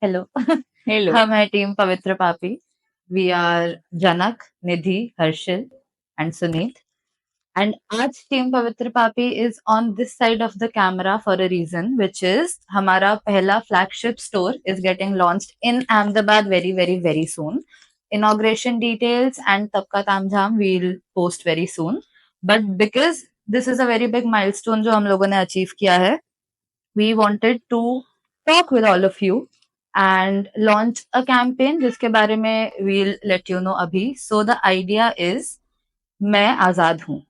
Hello hello. हम है team Pavitra Papi. We are Janak, Nidhi, Harshil and Suneet. And आज team Pavitra Papi is on this side of the camera for a reason, which is हमारा पहला flagship store is getting launched in Ahmedabad very very very soon. Inauguration details and तब का तामझाम we'll post very soon. But because this is a very big milestone जो हम लोगों ने achieve किया है, we wanted to talk with all of you and launch a campaign जिसके बारे में we'll let you know अभी. So the idea is मैं आजाद हूँ.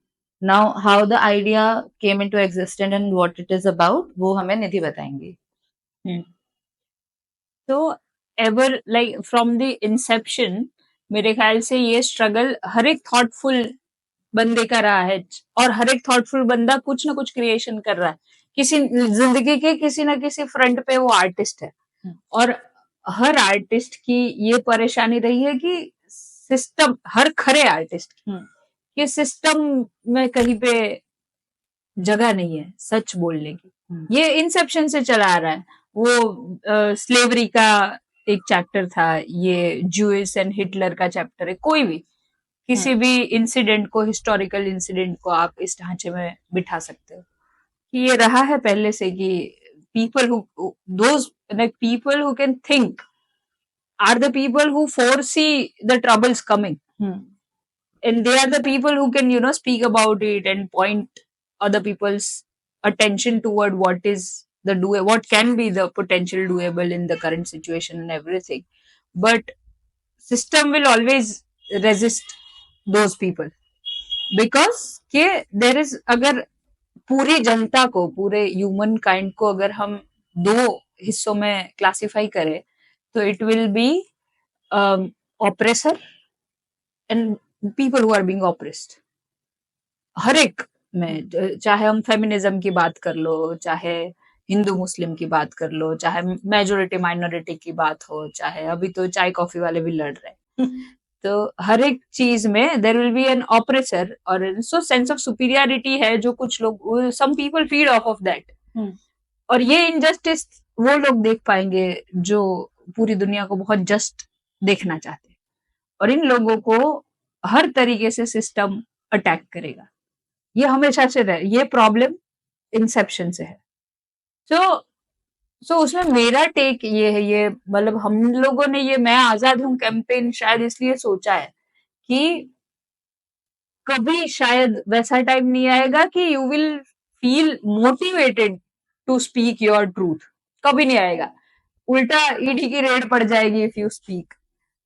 Now how the idea came into existence and what it is about वो हमें निधि बताएंगी. तो ever like from the Inception मेरे ख्याल से ये स्ट्रगल हर एक थॉटफुल बंदे का रहा है, और हर एक थॉटफुल बंदा कुछ ना कुछ क्रिएशन कर रहा है. किसी जिंदगी के किसी ना किसी फ्रंट पे वो आर्टिस्ट है, और हर आर्टिस्ट की ये परेशानी रही है कि सिस्टम, हर खरे आर्टिस्ट की सिस्टम में कहीं पे जगह नहीं है सच बोलने की. ये इंसेप्शन से चला आ रहा है. वो स्लेवरी का एक चैप्टर था, ये जूइस एंड हिटलर का चैप्टर है. कोई भी किसी भी इंसिडेंट को, हिस्टोरिकल इंसिडेंट को आप इस ढांचे में बिठा सकते हो कि ये रहा है पहले से कि people those like people who can think are the people who foresee the troubles coming, and they are the people who can speak about it and point other people's attention toward what can be the potential doable in the current situation and everything. But system will always resist those people because के there is, अगर पूरी जनता को, पूरे human kind को अगर हम दो हिस्सों में क्लासिफाई करें तो it will be oppressor and people who are being oppressed. हर एक में, चाहे हम फेमिनिज्म की बात कर लो, चाहे हिंदू मुस्लिम की बात कर लो, चाहे मेजोरिटी माइनॉरिटी की बात हो, चाहे अभी तो चाय कॉफी वाले भी लड़ रहे हैं. तो हर एक चीज में there will be an oppressor, और सो सेंस ऑफ सुपीरियरिटी है जो कुछ लोग, some people feed off that. और ये इनजस्टिस वो लोग देख पाएंगे जो पूरी दुनिया को बहुत जस्ट देखना चाहते हैं, और इन लोगों को हर तरीके से सिस्टम अटैक करेगा. ये हमेशा से रहे, ये प्रॉब्लम इंसेप्शन से है. सो उसमें मेरा टेक ये है, ये मतलब हम लोगों ने ये मैं आजाद हूँ कैंपेन शायद इसलिए सोचा है कि कभी शायद वैसा टाइम नहीं आएगा कि you will feel motivated to speak your truth. कभी नहीं आएगा. उल्टा ईडी की रेड पड़ जाएगी इफ यू स्पीक.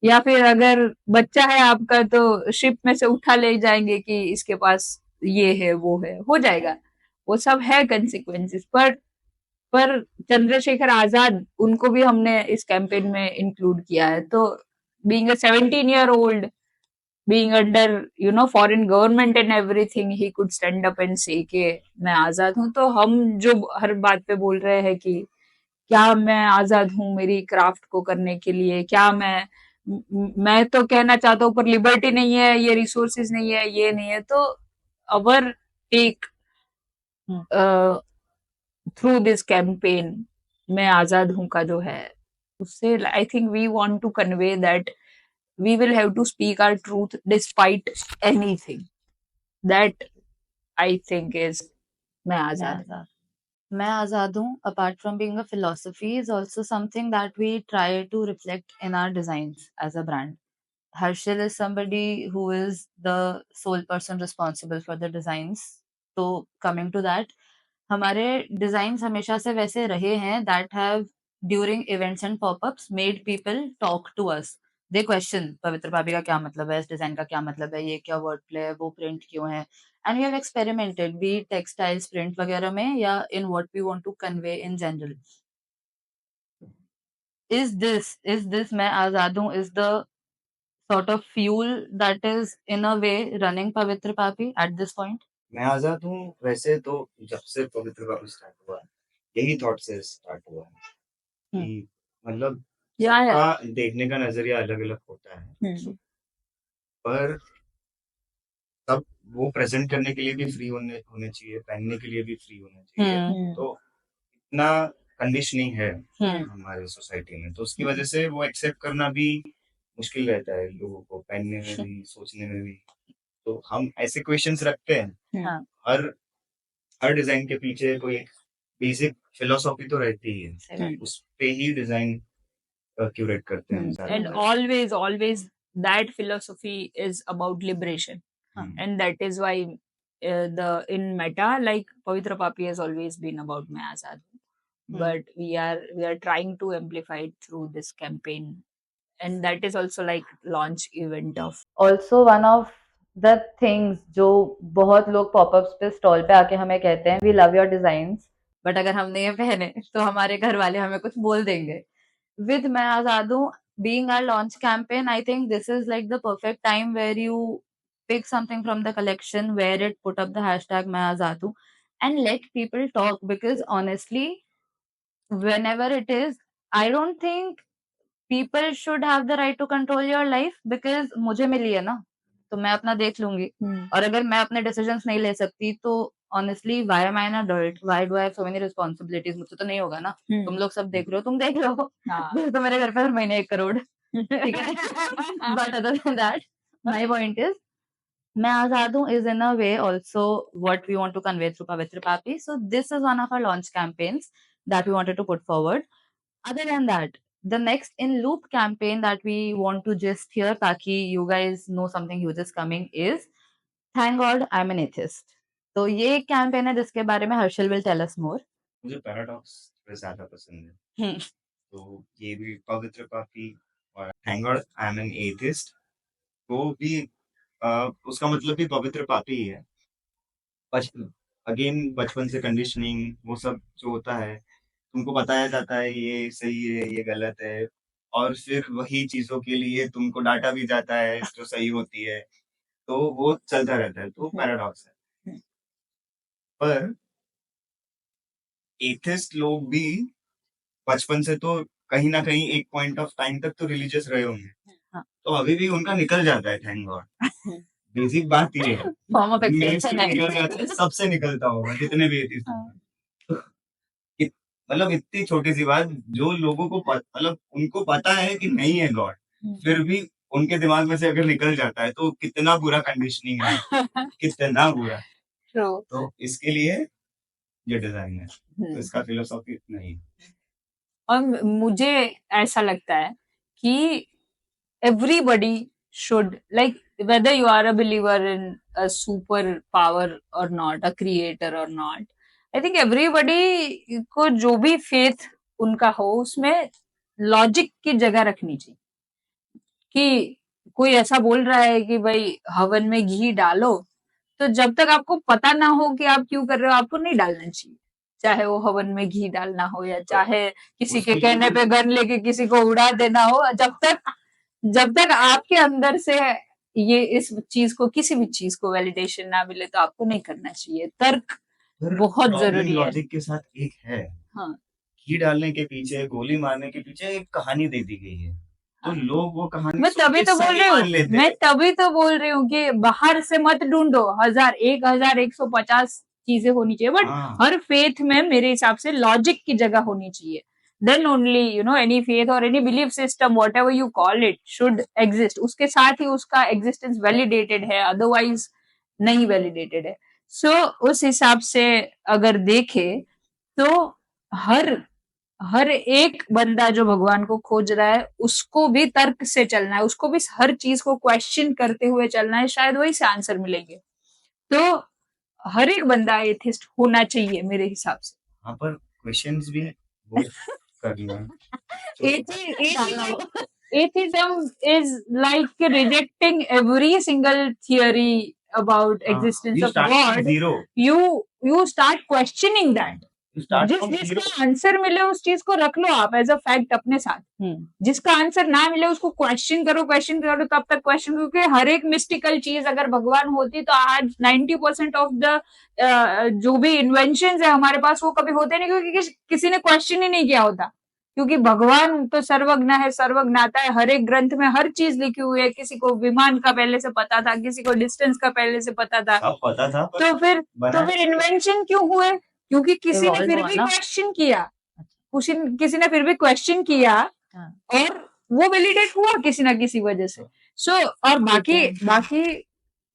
या फिर अगर बच्चा है आपका तो शिप में से उठा ले जाएंगे कि इसके पास ये है वो है, हो जाएगा. वो सब है कंसिक्वेंसेस. पर चंद्रशेखर आजाद, उनको भी हमने इस कैंपेन में इंक्लूड किया है. तो being a 17-year-old, being under foreign government and everything, he could stand up and say कि मैं आजाद हूँ. तो हम जो हर बात पे बोल रहे हैं कि क्या मैं आजाद हूँ मेरी क्राफ्ट को करने के लिए, क्या मैं तो कहना चाहता हूँ पर लिबर्टी नहीं है, ये रिसोर्सेज नहीं है, ये नहीं है. तो our take through this campaign मैं आजाद हूँ का जो है, उससे I think we want to convey that we will have to speak our truth despite anything. That I think is मैं आजाद. मैं आजाद हूँ apart from being a philosophy is also something that we try to reflect in our designs as a brand. Harshil is somebody who is the sole person responsible for the designs. So coming to that, हमारे design हमेशा से वैसे रहे हैं that have during events and pop-ups made people talk to us. They question पवित्र भाभी का क्या मतलब है, इस डिजाइन का क्या मतलब है, ये क्या वर्ड प्ले है, वो प्रिंट क्यों है. And we have experimented, be it textiles, print वगैरह में या in what we want to convey in general. Is this मैं आजाद हूँ is the sort of fuel that is in a way running पवित्र पापी at this point? मैं आजाद हूँ वैसे तो जब से पवित्र पापी स्टार्ट हुआ है, यही थॉट से स्टार्ट हुआ है कि मतलब सबका देखने का नजरिया अलग अलग होता है, पर तब वो प्रेजेंट करने के लिए भी फ्री होने चाहिए, पहनने के लिए भी फ्री होना चाहिए. तो इतना कंडीशनिंग है हमारे सोसाइटी में, तो उसकी वजह से वो एक्सेप्ट करना भी मुश्किल रहता है लोगों को, पहनने में भी, सोचने में भी। तो हम ऐसे क्वेश्चंस रखते हैं। हर हर डिजाइन के पीछे कोई बेसिक फिलोसॉफी तो रहती ही है, उस पे ही डिजाइन क्यूरेट करते हैं सारे। And always that philosophy is about liberation. And that is why in Meta, like Pavitra Papi has always been about Main Azad Hoon. But we are trying to amplify it through this campaign, and that is also like launch event of. Also one of the things जो बहुत लोग popups पे stall पे आके हमें कहते हैं, we love your designs, but अगर हमने ये पहने तो हमारे घर वाले हमें कुछ बोल देंगे. With मैं आजाद हूँ being our launch campaign, I think this is like the perfect time where you pick something from the collection, wear it, put up the hashtag मैं आजाद हूँ, and let people talk, because honestly whenever it is, I don't think people should have the right to control your life, because मुझे मिली है ना, तो मैं अपना देख लूंगी. और अगर मैं अपने डिसीजंस नहीं ले सकती तो honestly why am I an adult, why do I have so many responsibilities, मुझसे तो नहीं होगा ना. तुम लोग सब देख रहे हो, तुम देख लो. तो मेरे घर पे हर महीने 1 करोड़. ठीक है. But other than that, my point is मैं आजाद हूँ is in a way also what we want to convey through Pavitra Papi. So this is one of our launch campaigns that we wanted to put forward. Other than that, the next in loop campaign that we want to just hear ताकि you guys know something huge is coming is Thank God I'm an Atheist. तो ये एक campaign है जिसके बारे में Harshal will tell us more. मुझे paradox ज्यादा पसंद है. तो ये भी पवित्र पापी और Thank God I'm an Atheist, वो भी उसका मतलब भी पवित्र पापी ही है. अगेन बचपन से कंडीशनिंग वो सब जो होता है, तुमको बताया जाता है ये सही है ये गलत है, और फिर वही चीजों के लिए तुमको डांटा भी जाता है जो सही होती है, तो वो चलता रहता है. तो पैराडॉक्स है. पर एथिस्ट लोग भी बचपन से तो कहीं ना कहीं एक पॉइंट ऑफ टाइम तक तो रिलीजियस रहे होंगे. तो अभी भी उनका निकल जाता है. Thank God. बेसिक बात ये है. मेरे से निकल जाता है, सबसे निकलता होगा जितने भी एथिस्ट हैं. मतलब इतनी छोटी सी बात, जो लोगों को मतलब उनको पता है कि नहीं है गॉड, फिर भी उनके दिमाग में से अगर निकल जाता है तो कितना बुरा कंडीशनिंग है. कितना बुरा. तो इसके लिए ये डिजाइन है. तो इसका फिलोसॉफी इतना ही. और मुझे ऐसा लगता है कि everybody should, like whether you are a believer in a super power or not, a creator or not, I think everybody को जो भी faith उनका हो उसमें लॉजिक की जगह रखनी चाहिए. कि कोई ऐसा बोल रहा है कि भाई हवन में घी डालो, तो जब तक आपको पता ना हो कि आप क्यों कर रहे हो, आपको नहीं डालना चाहिए. चाहे वो हवन में घी डालना हो या चाहे किसी के कहने पे गन लेके किसी को उड़ा देना हो, जब तक आपके अंदर से ये इस चीज को, किसी भी चीज को वैलिडेशन ना मिले तो आपको नहीं करना चाहिए. तर्क बहुत जरूरी है. लॉजिक के साथ एक है. हाँ. घी डालने के पीछे, गोली मारने के पीछे एक कहानी दे दी गई है. तो लोग वो कहानी मैं तभी तो बोल रही हूँ कि बाहर से मत ढूंढो 1150 चीजें होनी चाहिए, बट हर फेथ में मेरे हिसाब से लॉजिक की जगह होनी चाहिए. Then only any faith or any belief system, whatever you call it, should exist. उसके साथ ही उसका existence validated है, otherwise नहीं validated है. So उस हिसाब से अगर देखे तो हर एक बंदा जो भगवान को खोज रहा है उसको भी तर्क से चलना है, उसको भी हर चीज को क्वेश्चन करते हुए चलना है, शायद वही से आंसर मिलेंगे. तो हर एक बंदा एथिस्ट होना चाहिए मेरे हिसाब से. हाँ, पर क्वेश्चंस भी करना. Atheism is like rejecting every single theory about existence of God. You start questioning that. जिसका आंसर मिले उस चीज को रख लो आप एज अ फैक्ट अपने साथ. जिसका आंसर ना मिले उसको क्वेश्चन करो तब तक क्वेश्चन, क्योंकि हर एक मिस्टिकल चीज अगर भगवान होती तो आज 90% ऑफ द जो भी इन्वेंशंस है हमारे पास वो कभी होते नहीं, क्योंकि किसी ने क्वेश्चन ही नहीं किया होता. क्योंकि भगवान तो सर्वज्ञ है, सर्वज्ञाता है. हर एक ग्रंथ में हर चीज लिखी हुई है. किसी को विमान का पहले से पता था, किसी को डिस्टेंस का पहले से पता था. तो फिर इन्वेंशन क्यों हुए? क्योंकि किसी ने Evolve फिर हुआ भी ना। क्वेश्चन किया, किसी ने फिर भी क्वेश्चन किया हाँ। और वो वैलिडेट हुआ किसी ना किसी वजह से। सो और बाकी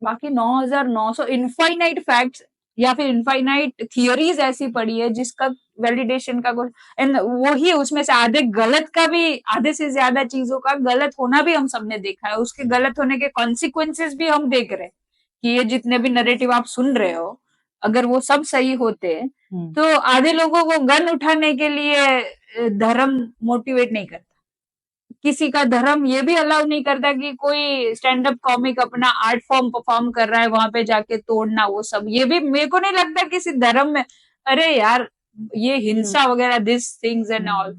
9,900 इनफाइनाइट फैक्ट्स या फिर इनफाइनाइट थियोरीज ऐसी पड़ी है जिसका वैलिडेशन का कोई, एंड वही उसमें से आधे से ज्यादा चीजों का गलत होना भी हम सबने देखा है, उसके गलत होने के कॉन्सिक्वेंसेस भी हम देख रहे हैं कि ये जितने भी नरेटिव आप सुन रहे हो, अगर वो सब सही होते तो आधे लोगों को गन उठाने के लिए धर्म मोटिवेट नहीं करता, किसी का धर्म ये भी अलाउ नहीं करता कि कोई स्टैंड अप कॉमिक अपना आर्ट फॉर्म परफॉर्म कर रहा है वहां पे जाके तोड़ना, वो सब ये भी मेरे को नहीं लगता किसी धर्म में। अरे यार ये हिंसा वगैरह दिस थिंग्स एंड ऑल,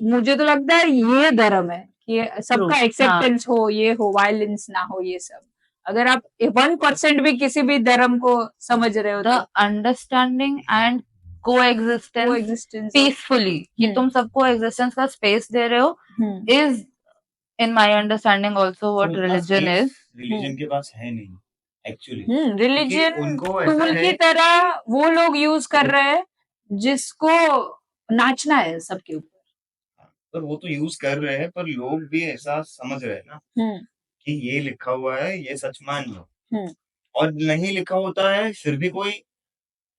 मुझे तो लगता है ये धर्म है कि सबका एक्सेप्टेंस हो, ये हो, वायलेंस ना हो, ये सब। अगर आप 1% भी किसी भी धर्म को समझ रहे हो the understanding and coexistence peacefully, कि तुम सबको एग्जिस्टेंस का स्पेस दे रहे हो, is in my understanding also what religion is. Religion के पास है नहीं एक्चुअली, रिलीजन उनको टूल की तरह वो लोग यूज कर रहे हैं जिसको नाचना है सबके ऊपर, पर वो तो यूज कर रहे हैं, पर लोग भी ऐसा समझ रहे हैं ना कि ये लिखा हुआ है, ये सच मान लो, और नहीं लिखा होता है फिर भी कोई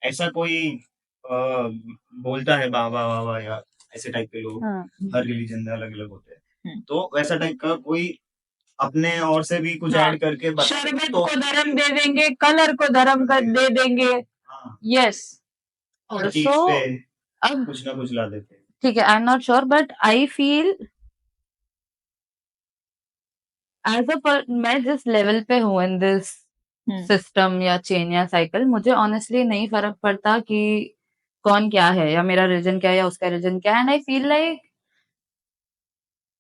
ऐसा कोई बोलता है बाबा बाबा या ऐसे टाइप के लोग, हर रिलीजन में अलग अलग होते हैं, तो वैसा टाइप का कोई अपने और से भी कुछ ऐड करके शरबत को धर्म दे देंगे, कलर को धर्म दे देंगे, यस, ऑल्सो अब कुछ ना कुछ ला देते हैं। ठीक है, I am not sure but I feel as मैं जिस लेवल पे हूँ इन दिस सिस्टम या चेन या साइकिल, मुझे ऑनेस्टली नहीं फर्क पड़ता कि कौन क्या है या मेरा रिलीजन क्या है या उसका रिलीजन क्या है। एंड आई फील लाइक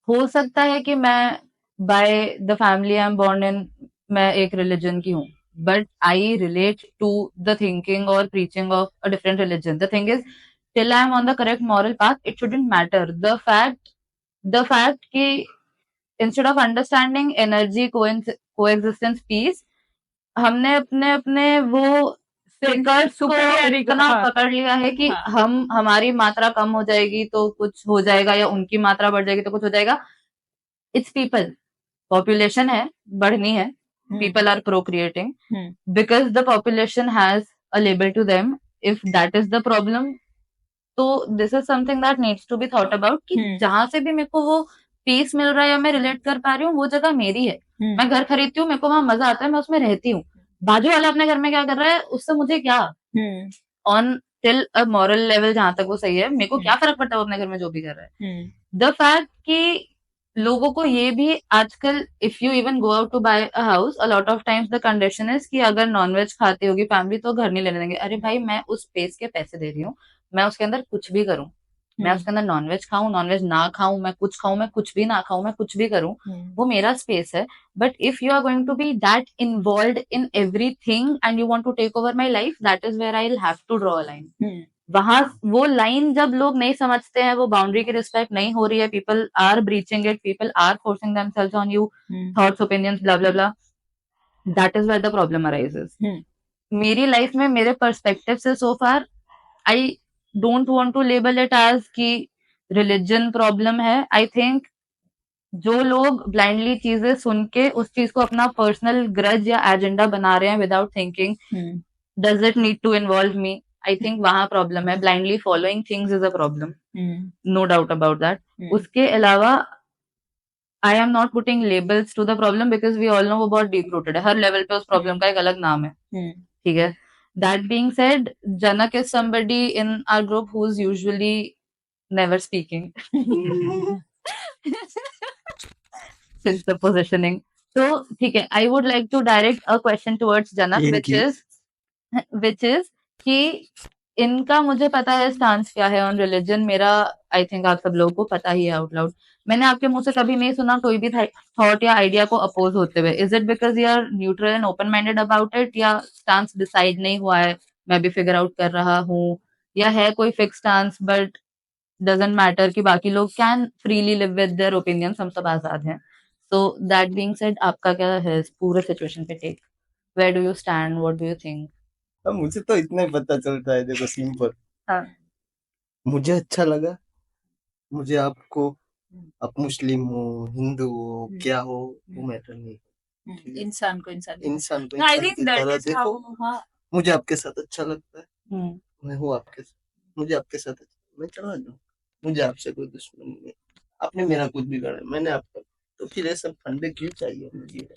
हो सकता है कि मैं by the family I am born in मैं एक रिलीजन की हूँ, but I relate to the thinking और preaching of a different religion. The thing is till I am on the correct moral path, it shouldn't matter. The fact कि instead of understanding energy, coexistence, peace, हमने अपने अपने वो फिकर्स को इतना पकड़ लिया है कि हमारी मात्रा कम हो जाएगी तो कुछ हो जाएगा या उनकी मात्रा बढ़ जाएगी तो कुछ हो जाएगा। इट्स पीपल, पॉपुलेशन है, बढ़नी है, people are procreating because the population has a label to them. If that is the problem, तो this is something that needs to be thought about कि जहां से भी मेरे को वो पीस मिल रहा है या मैं रिलेट कर पा रही हूँ वो जगह मेरी है। मैं घर खरीदती हूँ, मेरे को वहां मजा आता है, मैं उसमें रहती हूँ। बाजू वाला अपने घर में क्या कर रहा है उससे मुझे क्या, on till a moral level जहां तक वो सही है, मेरे को क्या फर्क पड़ता है वो अपने घर में जो भी कर रहा है। द फैक्ट कि लोगों को ये भी आजकल, if you even go out to buy a house, a lot of times the condition is कि अगर नॉनवेज खाती होगी फैमिली तो घर नहीं लेने देंगे। अरे भाई मैं उस स्पेस के पैसे दे रही हूँ, मैं उसके अंदर कुछ भी करूं, मैं उसके अंदर नॉनवेज खाऊं, नॉनवेज ना खाऊं, मैं कुछ खाऊं, मैं कुछ भी ना खाऊं, मैं कुछ भी करूं, वो मेरा स्पेस है। But if you are going to be that involved in everything and you want to take over my life, that is where I will have to draw a line. वहां वो लाइन जब लोग नहीं समझते हैं, वो boundary की respect नहीं हो रही है, people are breaching it, people are forcing themselves on you, thoughts, opinions, blah blah blah, that is where the problem arises. मेरी लाइफ में मेरे पर्सपेक्टिव से so far I don't want to label it as कि religion problem है। I think जो लोग blindly चीजें सुन के उस चीज को अपना पर्सनल ग्रज या एजेंडा बना रहे हैं without thinking does it need to involve me, I think वहां प्रॉब्लम है। Blindly following things is a problem, no doubt about that. उसके अलावा I am not putting labels to the problem because we all know वो बहुत deep rooted है, हर level पे उस problem का एक अलग नाम है, ठीक है। That being said, Janak is somebody in our group who's usually never speaking since the positioning. So, ठीक है, I would like to direct a question towards Janak, which is कि इनका मुझे पता है स्टांस क्या है ऑन रिलीजन, मेरा आई थिंक आप सब लोगों को पता ही है आउट लाउड। मैंने आपके मुंह से कभी नहीं सुना कोई भी थॉट या आइडिया को अपोज होते हुए। Is it because you are neutral and open minded about it, या स्टांस डिसाइड नहीं हुआ है, मैं भी फिगर आउट कर रहा हूँ, या है कोई fix stance but doesn't matter कि बाकी लोग can freely live with their opinions, हम सब आजाद हैं। सो दैट बीइंग सेड, आपका क्या है पूरे सिचुएशन पे take? Where do you stand, what do you think? अब मुझे तो इतना ही पता चलता है, देखो सिंपल। हाँ। मुझे अच्छा लगा, मुझे आपको, आप मुस्लिम हो, हिंदू हो, क्या हो, वो मैटर नहीं। ठीक है? इंसान को इंसान इंसान को आई इंसान थिंक की दैट तरह इज देखो। हाउ। हाँ। मुझे आपके साथ अच्छा लगता है, हम्म, मैं हूँ आपके साथ, मुझे आपके साथ अच्छा, मैं चला जाऊँ, मुझे आपसे कोई दुश्मनी नहीं। आपने मेरा कुछ बिगाड़ा, मैंने आपका, तो फिर ये सब फंडे क्यों चाहिए मुझे?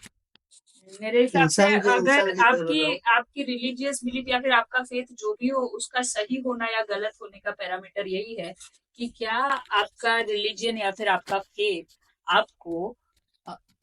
मेरे हिसाब से इंसान को अगर इंसान की तरह आपकी रहो। आपकी रिलीजियस बिलीफ या फिर आपका फेथ जो भी हो, उसका सही होना या गलत होने का पैरामीटर यही है कि क्या आपका रिलीजन या फिर आपका फेथ आपको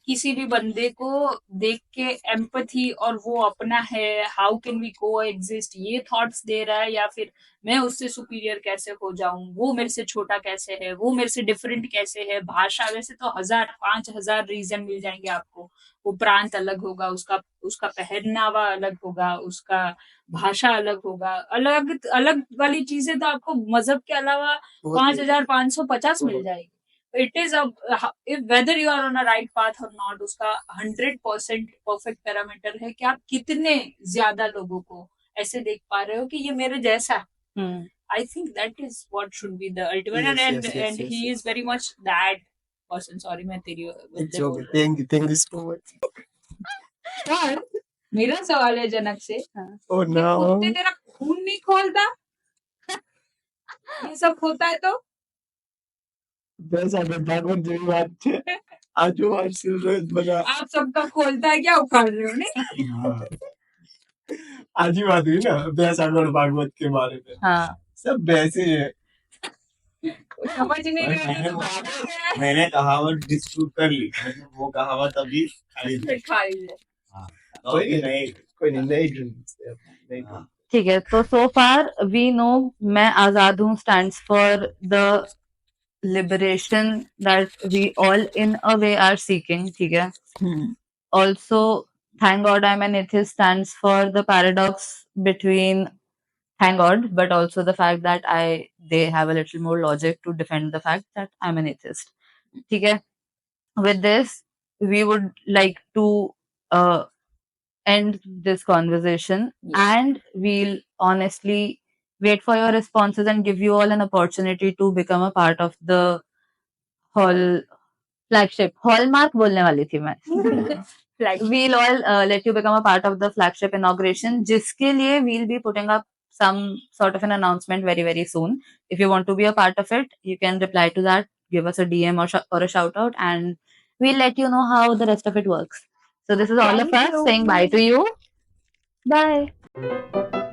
किसी भी बंदे को देख के एम्पथी और वो अपना है, हाउ कैन वी को एग्जिस्ट, ये थॉट्स दे रहा है, या फिर मैं उससे सुपीरियर कैसे हो जाऊं, वो मेरे से छोटा कैसे है, वो मेरे से डिफरेंट कैसे है। भाषा, वैसे तो 1000-5000 रीजन मिल जाएंगे आपको। वो प्रांत अलग होगा, उसका उसका पहनावा अलग होगा, उसका भाषा अलग होगा, अलग अलग वाली चीजें तो आपको मजहब के अलावा 5550 मिल जाएगी। It is whether you are on a right path और नॉट, उसका 100% परफेक्ट पैरामीटर है कि आप कितने ज्यादा लोगों को ऐसे देख पा रहे हो कि ये मेरे जैसा। I think that is what should be the ultimate, and he is very much that person. Sorry, मैं तेरी it's okay, thank you so much. यार, मेरा सवाल है जनक से, ओ कि नो, कुत्ते तेरा खून नहीं खोलता? ये सब होता है तो बस अगर भागवत जो बात है, आज वो रोज बना, आप सबका खोलता है क्या? उखाड़ रहे हो नहीं? हाँ, आज ही बात हुई ना बेस अगर भागवत के बारे में। हाँ सब वैसे ही है। समझ नहीं रहे तो मैंने कहावत डिस्प्रूव कर ली, वो कहावत अभी खारिज है। खाई है। हाँ, कोई नहीं, कोई नहीं ढूंढते, नहीं हाँ, ढूंढते। ठीक है, तो सो फार वी नो मैं आजाद हूँ stands for the liberation that we all in a way are seeking, ठीक है. Also, thank God I'm an atheist stands for the paradox between thank God, but also the fact that they have a little more logic to defend the fact that I'm an atheist. ठीक है. With this, we would like to end this conversation, and we'll honestly wait for your responses and give you all an opportunity to become a part of the hall flagship. Hallmark बोलने वाली थी मैं. We'll all let you become a part of the flagship inauguration, जिसके लिए we'll be putting up some sort of an announcement very, very soon. If you want to be a part of it, you can reply to that, give us a DM or a shout out, and we'll let you know how the rest of it works. So this is all of us saying bye to you. Bye.